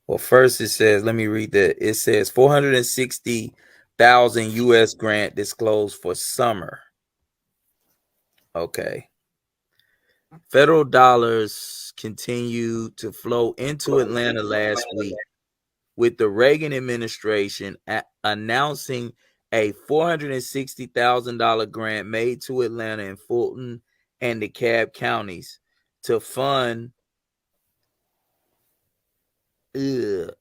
Well, first it says, let me read that. It says 460,000 U.S. grant disclosed for summer. Okay. Federal dollars continue to flow into Atlanta last week, with the Reagan administration announcing a $460,000 grant made to Atlanta and Fulton and DeKalb counties to fund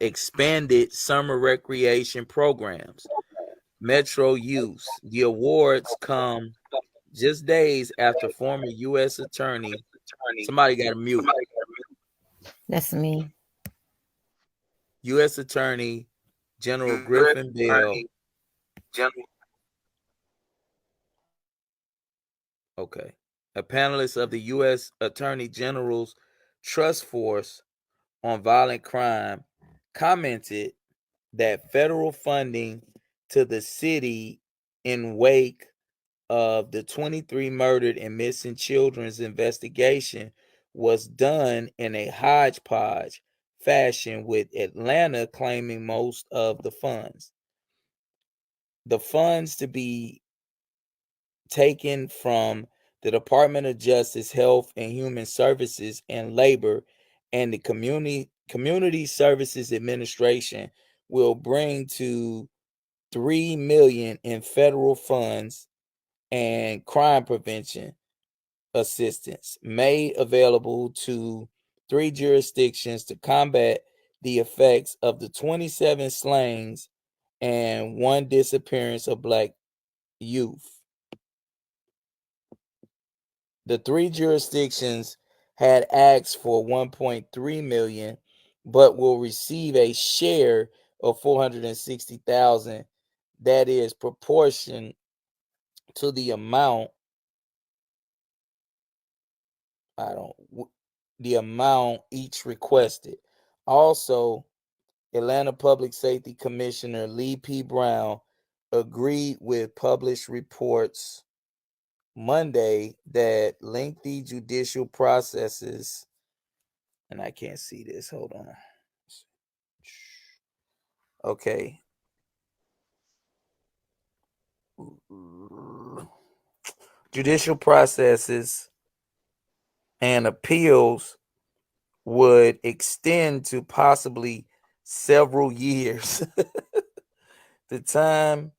expanded summer recreation programs. Metro Youth. The awards come just days after former U.S. Attorney. Somebody got to mute. That's me. U.S. Attorney General Griffin Bell. Okay. A panelist of the U.S. Attorney General's Trust Force on Violent Crime commented that federal funding to the city in wake of the 23 murdered and missing children's investigation was done in a hodgepodge fashion, with Atlanta claiming most of the funds. The funds to be taken from the Department of Justice, Health and Human Services and Labor, and the Community Services Administration will bring to $3 million in federal funds and crime prevention assistance made available to 3 jurisdictions to combat the effects of the 27 slayings and 1 disappearance of Black youth. The 3 jurisdictions had asked for 1.3 million, but will receive a share of 460,000 that is proportion to the amount each requested. Also, Atlanta Public Safety Commissioner Lee P. Brown agreed with published reports Monday that lengthy judicial processes, and I can't see this, hold on. Okay. Judicial processes and appeals would extend to possibly several years. The time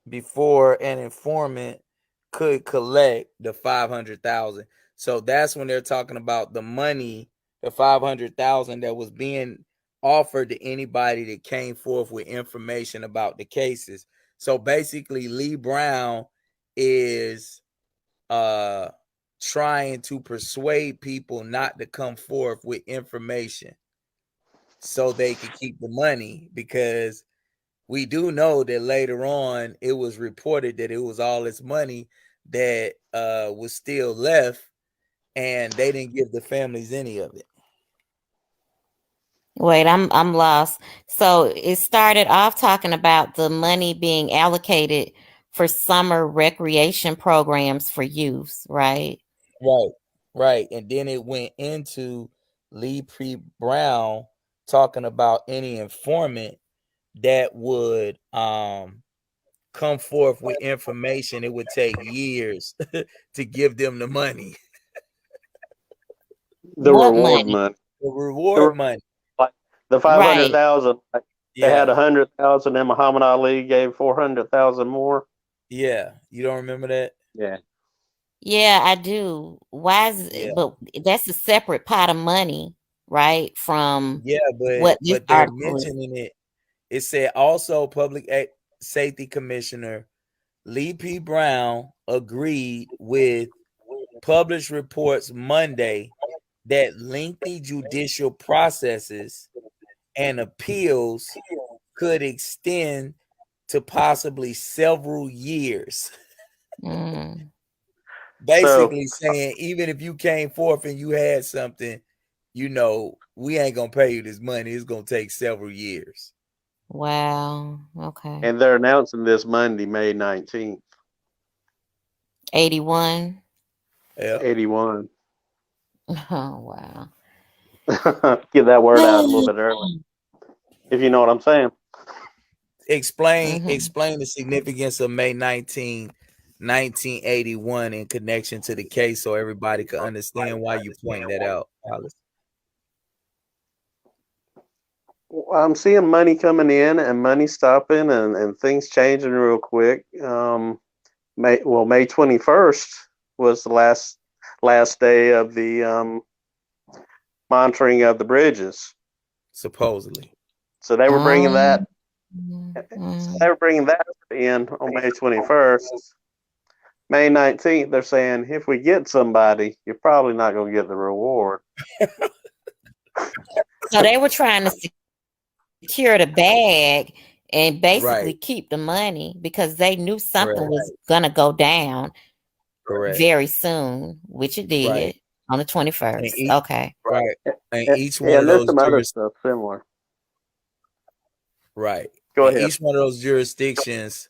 before an informant could collect the 500,000. So that's when they're talking about the money, the 500,000 that was being offered to anybody that came forth with information about the cases. So basically, Lee Brown is trying to persuade people not to come forth with information so they could keep the money, because we do know that later on it was reported that it was all this money that was still left, and they didn't give the families any of it. Wait, I'm lost. So it started off talking about the money being allocated for summer recreation programs for youth, right? Right. And then it went into Lee P. Brown talking about any informant that would come forth with information. It would take years to give them the money. The What reward money? money. The reward money. Like the Right. 500,000. They had Yeah. 100,000, and Muhammad Ali gave 400,000 more. Yeah. You don't remember that? Yeah. Yeah, I do. Why is Yeah. but that's a separate pot of money, right? From Yeah, what this but they're article is. mentioning it. It said also Safety Commissioner Lee P. Brown agreed with published reports Monday that lengthy judicial processes and appeals could extend to possibly several years. Mm, So Basically saying, even if you came forth and you had something, we ain't gonna pay you this money. It's gonna take several years. wow. Okay. and they're announcing this Monday, May 19th, 81. Yeah. 81. Oh, wow. Get that word out a little bit early, if you know what I'm saying. Explain the significance of May 19, 1981 in connection to the case so everybody could understand why you point that out, Alice. I'm seeing money coming in and money stopping and things changing real quick. May 21st was the last day of the monitoring of the bridges. Supposedly. So they were bringing that. Mm-hmm. They were bringing that in on May 21st. May 19th, they're saying if we get somebody, you're probably not going to get the reward. So they were trying to secure the bag and basically keep the money because they knew something was gonna go down very soon, which it did on the 21st. Okay. Right. And each one Yeah, of there's those some other stuff similar. Right. Go and ahead. Each one of those jurisdictions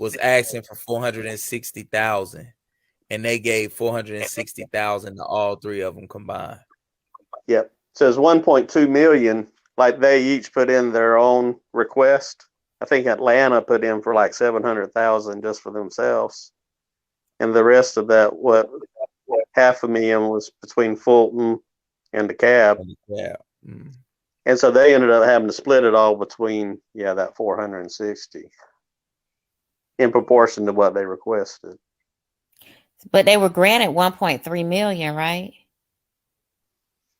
was asking for 460,000, and they gave 460,000 to all three of them combined. Yep. It says 1.2 million. Like they each put in their own request. I think Atlanta put in for like 700,000 just for themselves, and the rest of that, $500,000 was between Fulton and the cab. Yeah. Mm. And so they ended up having to split it all between that 460 in proportion to what they requested. But they were granted 1.3 million, right?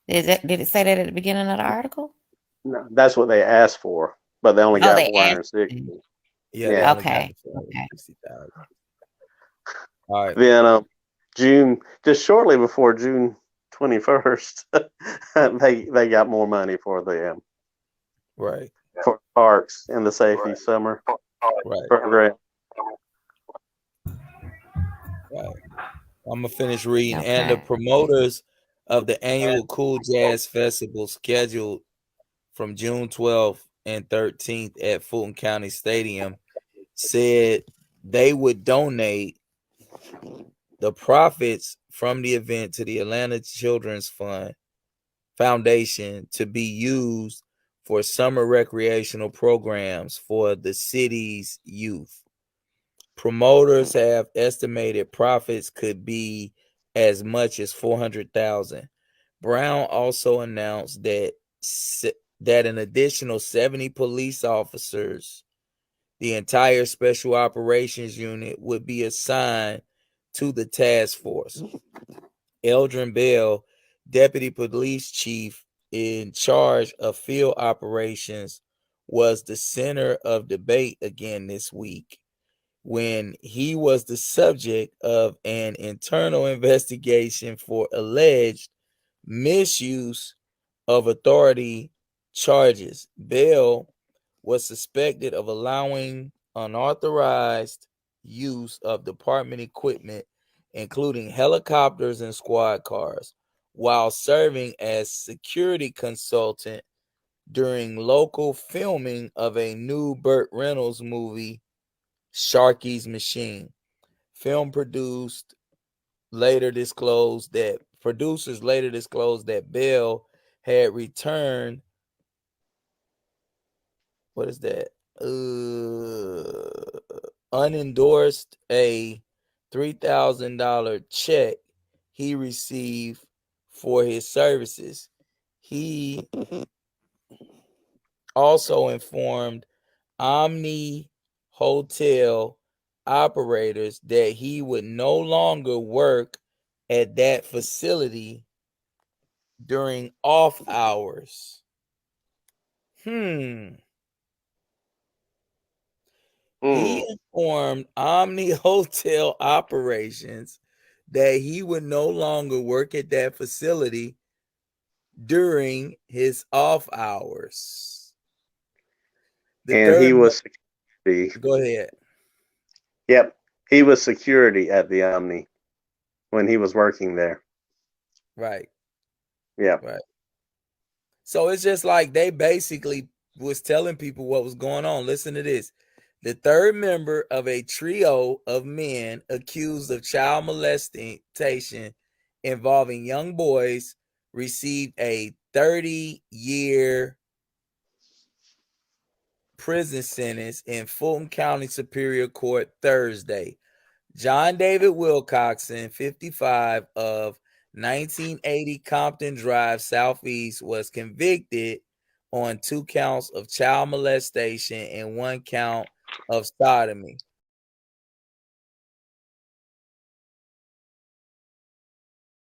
Did it say that at the beginning of the article? No, that's what they asked for, but they only got 460. Yeah. Okay. All right. Then June, just shortly before June 21st, they got more money for the for parks in the Safety Summer program. Right. I'm gonna finish reading. Okay. And the promoters of the annual Cool Jazz Festival scheduled from June 12th and 13th at Fulton County Stadium said they would donate the profits from the event to the Atlanta Children's Foundation to be used for summer recreational programs for the city's youth. Promoters have estimated profits could be as much as 400,000. Brown also announced that an additional 70 police officers, the entire special operations unit, would be assigned to the task force. Eldrin Bell, deputy police chief in charge of field operations, was the center of debate again this week when he was the subject of an internal investigation for alleged misuse of authority charges. Bell was suspected of allowing unauthorized use of department equipment, including helicopters and squad cars, while serving as security consultant during local filming of a new Burt Reynolds movie, Sharky's Machine. Producers later disclosed that Bell had returned unendorsed a $3,000 check he received for his services. He also informed Omni Hotel operators that he would no longer work at that facility during off hours. He informed Omni Hotel operations that he would no longer work at that facility during his off hours. He was security. Go ahead. Yep. He was security at the Omni when he was working there. Right. Yeah. Right. So it's just like they basically was telling people what was going on. Listen to this. The third member of a trio of men accused of child molestation involving young boys received a 30-year prison sentence in Fulton County Superior Court Thursday. John David Wilcoxon, 55, of 1980 Compton Drive, Southeast, was convicted on 2 counts of child molestation and 1 count of sodomy.